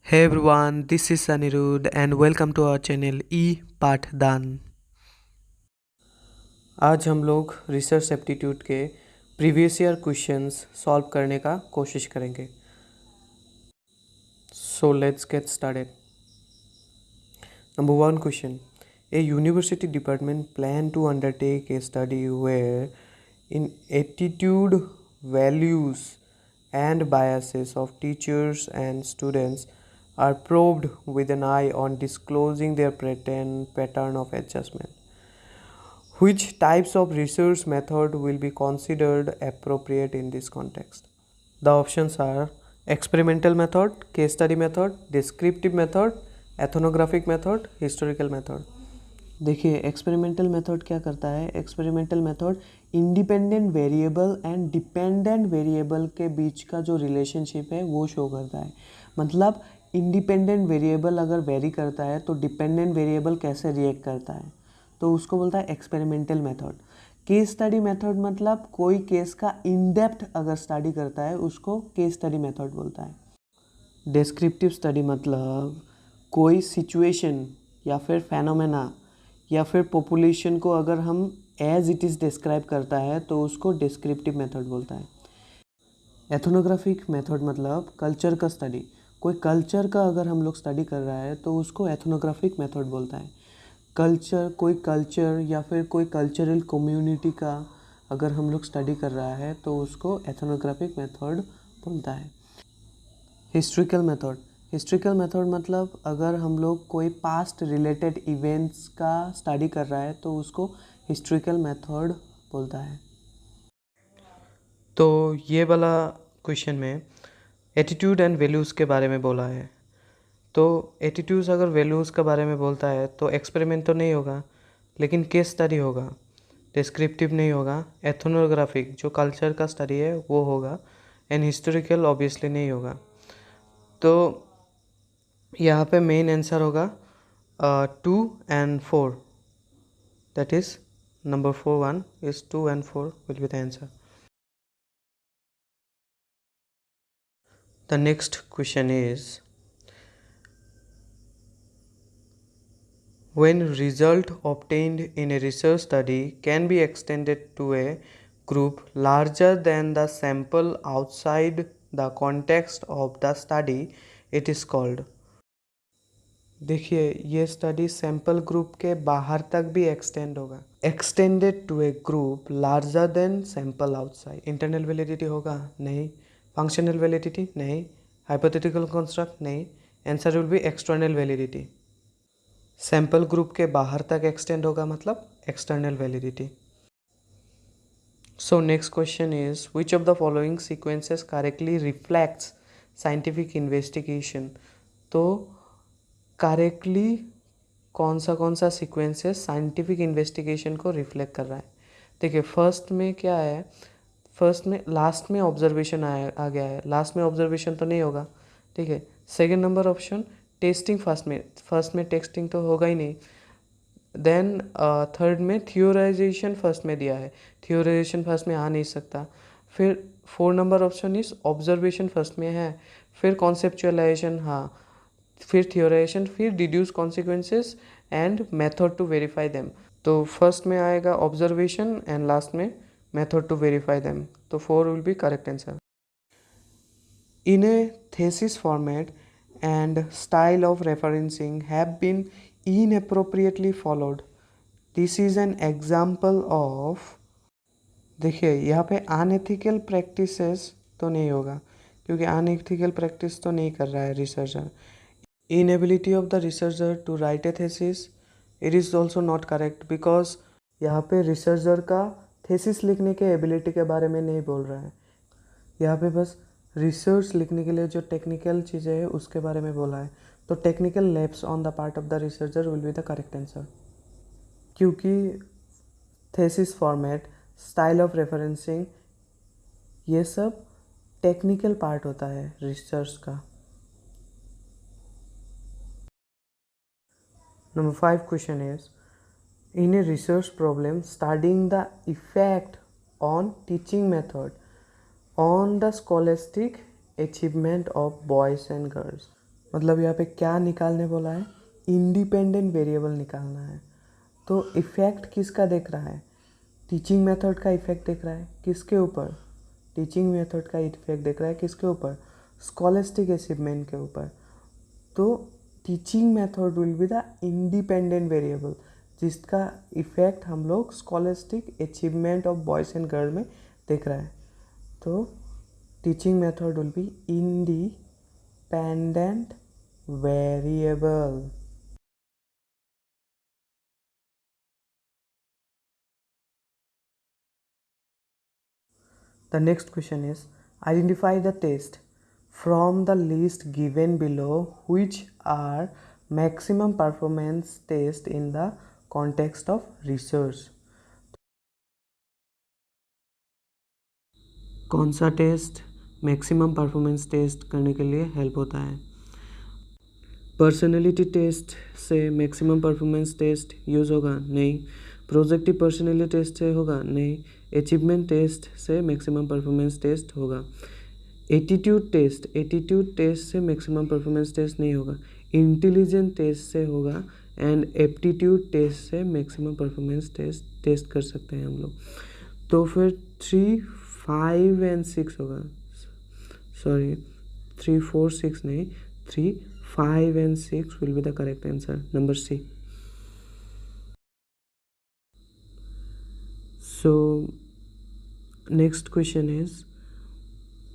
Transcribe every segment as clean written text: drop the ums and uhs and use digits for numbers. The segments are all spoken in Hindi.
Hey everyone, this is Anirudh and welcome to our channel E पाठदान। आज हम लोग रिसर्च एप्टीट्यूड के प्रीवियस ईयर क्वेश्चंस सॉल्व करने का कोशिश करेंगे। So let's get started. Number 1 question, a university department plan to undertake a study wherein attitude values and biases of teachers and students are probed with an eye on disclosing their pattern of adjustment. Which types of research method will be considered appropriate in this context? The options are experimental method, case study method, descriptive method, ethnographic method, historical method. देखिए एक्सपेरिमेंटल मेथड क्या करता है। Experimental method independent variable and dependent variable के बीच का जो रिलेशनशिप है वो शो करता है। मतलब इंडिपेंडेंट वेरिएबल अगर वेरी करता है तो डिपेंडेंट वेरिएबल कैसे रिएक्ट करता है, तो उसको बोलता है experimental method. Case study method मतलब कोई केस का इन डेप्थ अगर स्टडी करता है उसको केस स्टडी मेथड बोलता है। डिस्क्रिप्टिव स्टडी मतलब कोई सिचुएशन या फिर फेनोमेना या फिर पॉपुलेशन को अगर हम एज इट इज़ डिस्क्राइब करता है तो उसको डिस्क्रिप्टिव मेथड बोलता है। एथनोग्राफिक मेथड मतलब कल्चर का स्टडी, कोई कल्चर का अगर हम लोग स्टडी कर रहा है तो उसको एथनोग्राफिक मेथड बोलता है। कोई कल्चर या फिर कोई कल्चरल कम्युनिटी का अगर हम लोग स्टडी कर रहा है तो उसको एथनोग्राफिक मेथड बोलता है। हिस्ट्रिकल मेथड मतलब अगर हम लोग कोई पास्ट रिलेटेड इवेंट्स का स्टडी कर रहा है तो उसको हिस्ट्रिकल मेथड बोलता है। तो ये वाला क्वेश्चन में एटीट्यूड एंड वैल्यूज़ के बारे में बोला है। तो एटीट्यूड्स अगर वैल्यूज़ के बारे में बोलता है तो एक्सपेरिमेंट तो नहीं होगा, लेकिन केस स्टडी होगा। डिस्क्रिप्टिव नहीं होगा। एथनोग्राफिक जो कल्चर का स्टडी है वो होगा, एंड हिस्टोरिकल ऑब्वियसली नहीं होगा। तो यहाँ पे मेन आंसर होगा 2 and 4, that is number 1 is 2 and 4 will be the answer. The next question is, when result obtained in a research study can be extended to a group larger than the sample outside the context of the study, it is called। देखिए ये स्टडी सैम्पल ग्रुप के बाहर तक भी एक्सटेंड होगा। Extended to a group larger than sample outside. Internal validity होगा नहीं, फंक्शनल वैलिडिटी नहीं, हाइपोथेटिकल कंस्ट्रक्ट नहीं, answer will be external validity. Sample group के बाहर तक एक्सटेंड होगा मतलब external validity. So next question is, which of the following sequences correctly reflects scientific investigation. तो करेक्टली कौन सा सीक्वेंसेस साइंटिफिक इन्वेस्टिगेशन को रिफ्लेक्ट कर रहा है। देखिए फर्स्ट में क्या है, फर्स्ट में लास्ट में ऑब्जर्वेशन आ गया है, लास्ट में ऑब्जर्वेशन तो नहीं होगा, ठीक है। Second number option testing, first में टेस्टिंग तो होगा ही नहीं। देन थर्ड में थियोराइजेशन फर्स्ट में दिया है, थियोराइजेशन फर्स्ट में आ नहीं सकता। फिर 4 number option is observation first में है, फिर कॉन्सेप्चुअलाइजेशन, हाँ, फिर थियोराइजेशन, फिर deduce consequences and method to verify them. तो फर्स्ट में आएगा ऑब्जर्वेशन एंड लास्ट में मेथड टू वेरीफाई देम। तो 4 will be correct answer. In a thesis format and style of referencing have been inappropriately followed. This is an example of, देखिए यहाँ पे अनएथिकल प्रैक्टिसेस तो नहीं होगा क्योंकि अनएथिकल प्रैक्टिस तो नहीं कर रहा है researcher. Inability of the researcher to write a thesis, it is also not correct because यहाँ पे रिसर्चर का थेसिस लिखने के एबिलिटी के बारे में नहीं बोल रहा है। यहाँ पे बस रिसर्च लिखने के लिए जो टेक्निकल चीज़ें हैं उसके बारे में बोला है। तो technical lapse on the part of the researcher will be the correct answer, क्योंकि thesis format, style of referencing, ये सब टेक्निकल पार्ट होता है रिसर्च का। Number 5 question is, in a research problem studying the effect on teaching method on the scholastic achievement of boys and girls, मतलब यहाँ पे क्या निकालने बोला है, इंडिपेंडेंट वेरिएबल निकालना है। तो इफ़ेक्ट किसका देख रहा है, टीचिंग मेथड का इफ़ेक्ट देख रहा है किसके ऊपर, टीचिंग मेथड का इफ़ेक्ट देख रहा है किसके ऊपर, स्कॉलस्टिक अचीवमेंट के ऊपर। तो teaching method will be the independent variable जिसका इफ़ेक्ट हम लोग scholastic achievement of boys and girl में देख रहा है। तो teaching method will be independent variable. The next question is, identify the test from the list given below which are maximum performance test in the context of research। कौन सा टेस्ट मैक्सिमम परफॉर्मेंस टेस्ट करने के लिए हेल्प होता है। पर्सनैलिटी टेस्ट से मैक्सिमम परफॉर्मेंस टेस्ट यूज़ होगा नहीं। प्रोजेक्टिव पर्सनैलिटी टेस्ट से होगा नहीं। अचीवमेंट टेस्ट से मैक्सिमम परफॉर्मेंस टेस्ट होगा। एटीट्यूड टेस्ट से मैक्सिमम परफॉर्मेंस टेस्ट नहीं होगा। इंटेलिजेंट टेस्ट से होगा एंड एप्टीट्यूड टेस्ट से मैक्सिमम परफॉर्मेंस टेस्ट कर सकते हैं हम लोग। तो फिर 3, 5 एंड 6 होगा, सॉरी 3, 4, 6 नहीं, 3, 5 and 6 will be the correct answer, number C। So next question is,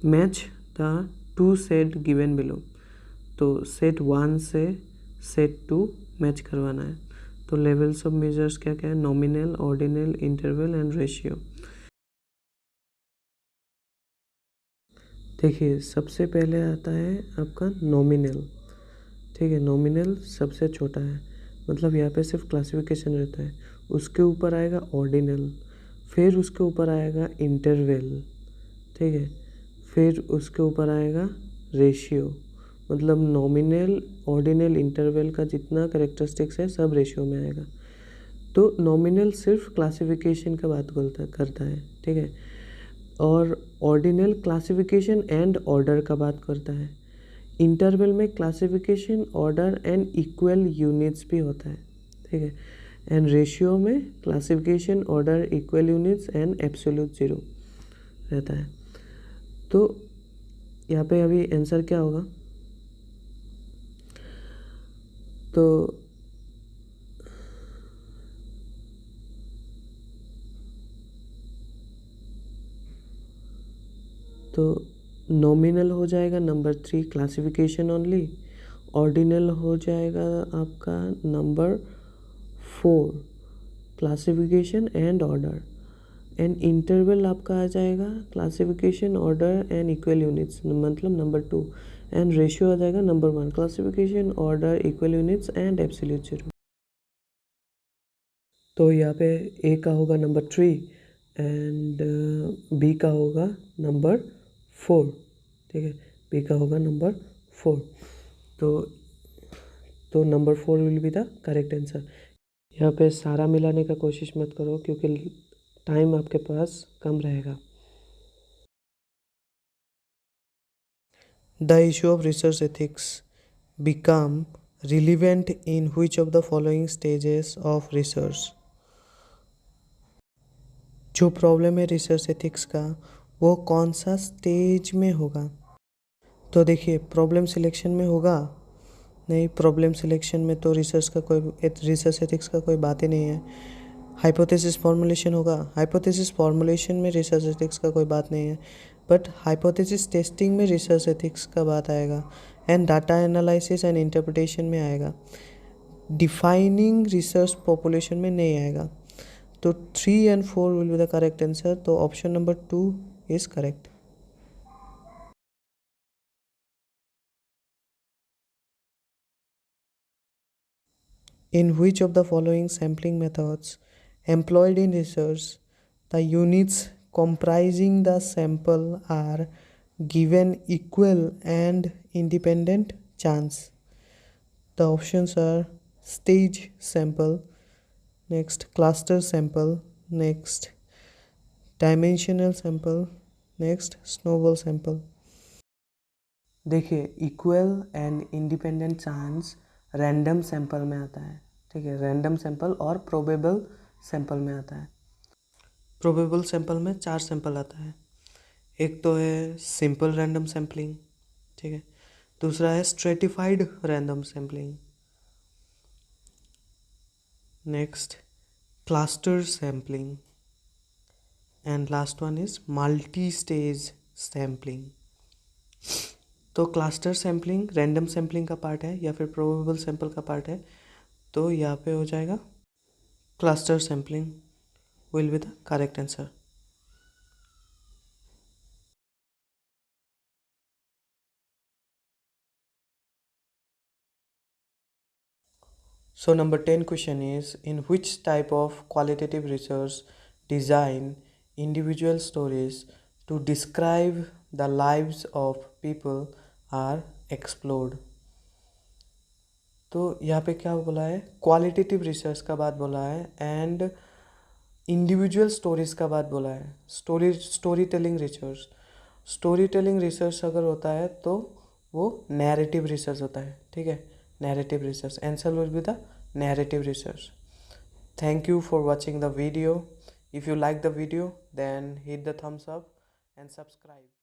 match the two set given below। तो सेट 1 से सेट 2 मैच करवाना है। तो लेवल्स ऑफ मेजर्स क्या क्या है, nominal, ordinal, interval and ratio. देखिए सबसे पहले आता है आपका नॉमिनल, ठीक है, नॉमिनल सबसे छोटा है, मतलब यहाँ पे सिर्फ क्लासिफिकेशन रहता है। उसके ऊपर आएगा ऑर्डिनल, फिर उसके ऊपर आएगा इंटरवल, ठीक है, फिर उसके ऊपर आएगा रेशियो। मतलब नॉमिनल, ऑर्डिनल, इंटरवल का जितना कैरेक्टरिस्टिक्स है सब रेशियो में आएगा। तो नॉमिनल सिर्फ क्लासिफिकेशन का बात करता है, ठीक है, और ऑर्डिनल क्लासिफिकेशन एंड ऑर्डर का बात करता है। इंटरवल में classification, order and equal units भी होता है, ठीक है, एंड रेशियो में classification, order, equal units and absolute zero रहता है। तो यहाँ पे अभी आंसर क्या होगा, तो नॉमिनल हो जाएगा नंबर 3 क्लासिफिकेशन ओनली, ऑर्डिनल हो जाएगा आपका number 4 classification and order, and interval आपका आ जाएगा classification, order and equal units, मतलब नंबर 2, एंड रेशियो आ जाएगा number 1 classification, order, equal units and absolute zero. तो यहाँ पे ए का होगा नंबर 3 एंड बी का होगा नंबर 4, ठीक है, बी का होगा नंबर 4। तो number 4 will be the correct answer. यहाँ पे सारा मिलाने का कोशिश मत करो क्योंकि टाइम आपके पास कम रहेगा। The issue of research ethics become relevant in which of the following stages of research. जो प्रॉब्लम है रिसर्च एथिक्स का वो कौन सा स्टेज में होगा। तो देखिए प्रॉब्लम सिलेक्शन में होगा नहीं, प्रॉब्लम सिलेक्शन में तो रिसर्च एथिक्स का कोई बात ही नहीं है। हाइपोथेसिस फॉर्मुलेशन होगा, हाइपोथेसिस फॉर्मुलेशन में रिसर्च एथिक्स का कोई बात नहीं है, बट हाइपोथेसिस टेस्टिंग में रिसर्च एथिक्स का बात आएगा, and data analysis and interpretation में आएगा। डिफाइनिंग रिसर्च पॉपुलेशन में नहीं आएगा। तो 3 and 4 will be the correct answer. तो option number 2 is correct. In which of the following sampling methods employed in research, the units comprising the sample are given equal and independent chance? The options are stage sample, next cluster sample, next dimensional sample, next snowball sample. देखिए, equal and independent chance random sample में आता है, ठीक है। रैंडम सैंपल और प्रोबेबल सैंपल में आता है। प्रोबेबल सैंपल में 4 सैंपल आता है। एक तो है सिंपल रैंडम सैम्पलिंग, ठीक है। दूसरा है stratified random sampling. Next cluster sampling and last one is multi stage sampling. तो क्लस्टर सैम्पलिंग रैंडम सैम्पलिंग का पार्ट है या फिर प्रोबेबल सैंपल का पार्ट है, तो यहाँ पे हो जाएगा cluster sampling will be the correct answer. So number 10 question is, in which type of qualitative research design individual stories to describe the lives of people are explored? तो यहाँ पे क्या बोला है, क्वालिटेटिव रिसर्च का बात बोला है एंड इंडिविजुअल स्टोरीज का बात बोला है। Story telling research, story telling research अगर होता है तो वो नैरेटिव रिसर्च होता है, ठीक है। Narrative research answer will be the narrative research. Thank you for watching the video. If you like the video, then hit the thumbs up and subscribe.